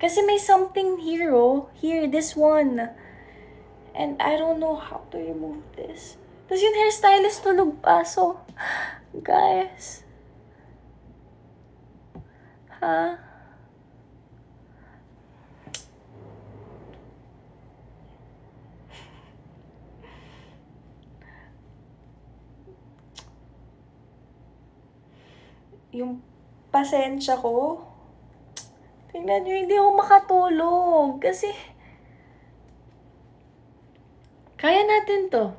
Kasi may something here, oh. Here, this one. And I don't know how to remove this. Tapos yung hairstylist tulog pa. So, guys. Ha? Yung pasensya ko. Tingnan nyo, hindi ako makatulog. Kasi, kaya natin to.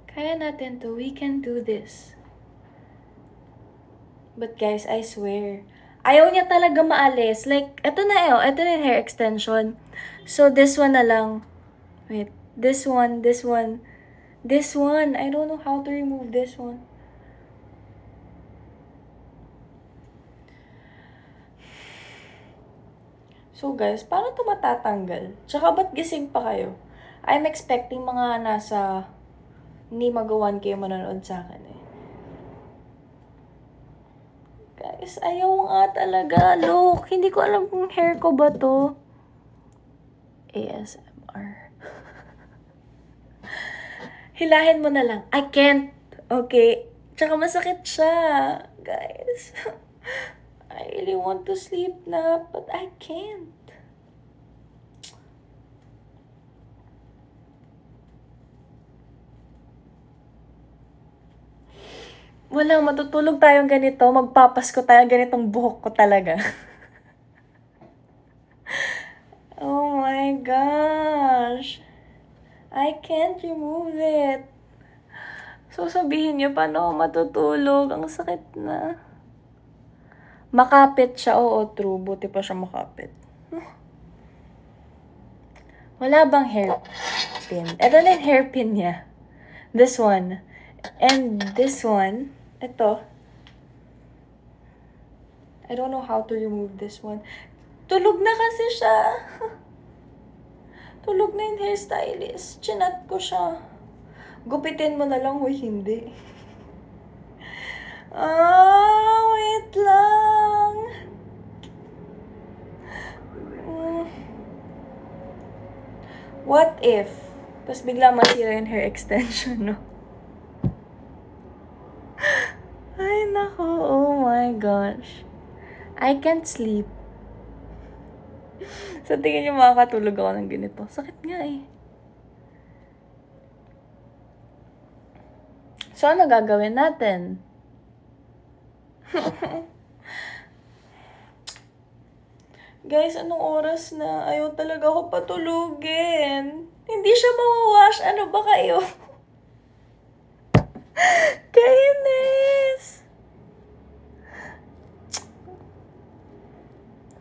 Kaya natin to. We can do this. But guys, I swear, ayaw niya talaga maalis. Like, eto na eto na yung hair extension. So, this one na lang. Wait, this one. This one. I don't know how to remove this one. So guys, paano ito matatanggal? Tsaka ba't gising pa kayo? I'm expecting mga nasa hindi magawan kayo manonood sa akin eh. Guys, ayaw nga talaga. Look, hindi ko alam kung hair ko ba to. ASMR. Hilahin mo na lang. I can't. Okay? Tsaka masakit siya. Guys. I really want to sleep na, but I can't. Wala, matutulog tayong ganito. Magpapasko tayong ganitong buhok ko talaga. Oh my gosh. I can't remove it. So, sabihin niyo, paano matutulog? Ang sakit na. Makapit siya. Oo, true. Buti pa siya makapit. Wala bang hairpin? Ito na yung hairpin niya. This one. And this one. Ito. I don't know how to remove this one. Tulog na kasi siya. Tulog na yung hairstylist. Chinat ko siya. Gupitin mo na lang. Uy, hindi. Wait lang. What if? Tapos bigla masira yung hair extension, no? Ay, nako. Oh my gosh. I can't sleep. So, tingin niyo makakatulog ako ng ganito. Sakit nga eh. So, ano gagawin natin? Guys, anong oras na? Ayaw talaga ako patulugin. Hindi siya mawawash. Ano ba kayo? Kainis!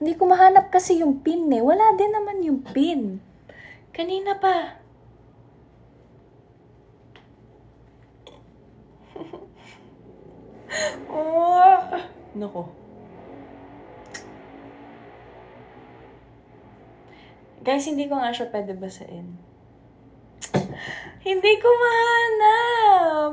Hindi ko mahanap kasi yung pin eh. Wala din naman yung pin. Kanina pa. Oh, nako. Guys, hindi ko nga siya pwede basain. Hindi ko mahanap.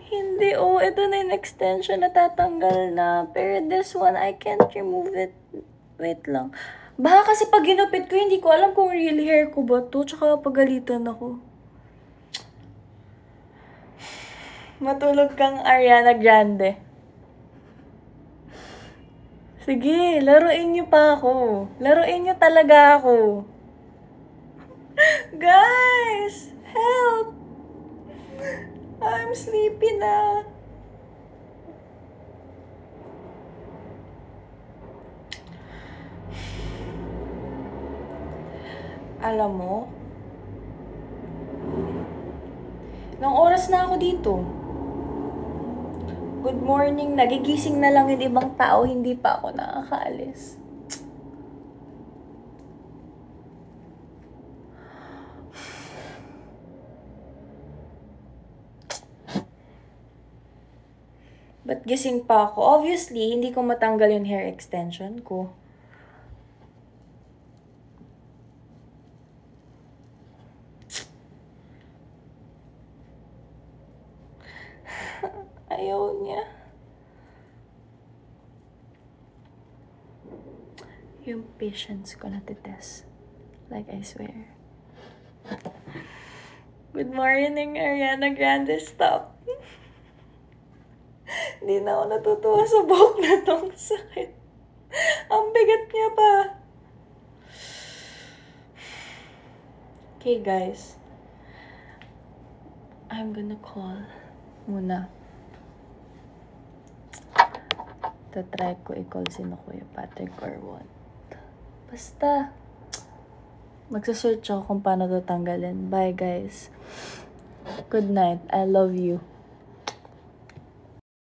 Hindi, ito na yung extension na tatanggal na. Pero this one, I can't remove it. Wait lang. Baka kasi pag ginupit ko, hindi ko alam kung real hair ko ba to. Tsaka pagalitan ako. Matulog kang Ariana Grande. Sige, laruin niyo pa ako. Laruin niyo talaga ako. Guys! Help! I'm sleepy na. Alam mo, nang oras na ako dito. Good morning, nagigising na lang yung ibang tao, hindi pa ako nakakaalis. Ba't gising pa ako? Obviously, hindi ko matanggal yung hair extension ko. Ayaw niya. yung patience ko natitest. Like, I swear. Good morning, Ariana Grande. Stop. Hindi na ako natutuwa sa buhok na tong sakit. Ang bigat niya pa. Okay, guys. I'm gonna call muna. Tatry ko i-call sino Kuya Patrick or what. Basta, magsasearch ako kung paano to tanggalin. Bye, guys. Good night. I love you.